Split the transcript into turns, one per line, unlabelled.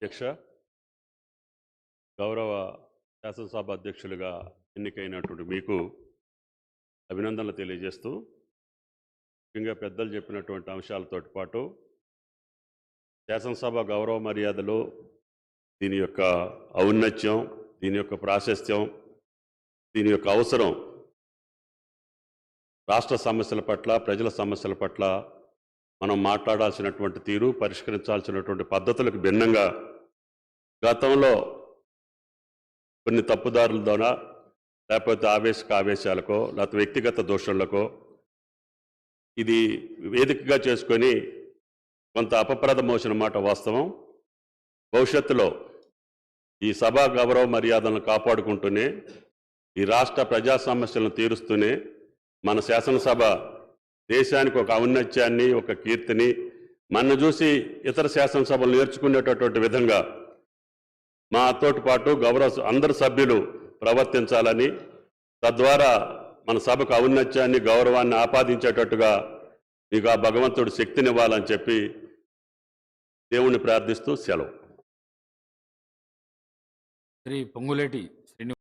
అధ్యక్ష, గౌరవ శాసనసభ అధ్యక్షులుగా ఎన్నికైనటువంటి మీకు అభినందనలు తెలియజేస్తూ, ముఖ్యంగా పెద్దలు చెప్పినటువంటి అంశాలతో పాటు శాసనసభ గౌరవ మర్యాదలు, దీని యొక్క ఔన్నత్యం, దీని యొక్క ప్రాశస్త్యం, దీని యొక్క అవసరం రాష్ట్ర సమస్యల పట్ల, ప్రజల సమస్యల పట్ల మనం మాట్లాడాల్సినటువంటి తీరు, పరిష్కరించాల్సినటువంటి పద్ధతులకు భిన్నంగా గతంలో కొన్ని తప్పుదారుల ద్వారా, లేకపోతే ఆవేశాలకో, లేకపోతే వ్యక్తిగత దోషులకో ఇది వేదికగా చేసుకొని కొంత అపప్రదమోసిన మాట వాస్తవం. భవిష్యత్తులో ఈ సభా గౌరవ మర్యాదలను కాపాడుకుంటూనే, ఈ రాష్ట్ర ప్రజా సమస్యలను తీరుస్తూనే మన శాసనసభ దేశానికి ఒక ఔన్నత్యాన్ని, ఒక కీర్తిని, మన చూసి ఇతర శాసనసభలు నేర్చుకునేటటువంటి విధంగా మాతోటి పాటు అందరు సభ్యులు ప్రవర్తించాలని, తద్వారా మన సభకు ఔన్నత్యాన్ని, గౌరవాన్ని ఆపాదించేటట్టుగా మీకు ఆ భగవంతుడు శక్తినివ్వాలని చెప్పి దేవుణ్ణి ప్రార్థిస్తూ సెలవు.
శ్రీ పొంగులేటి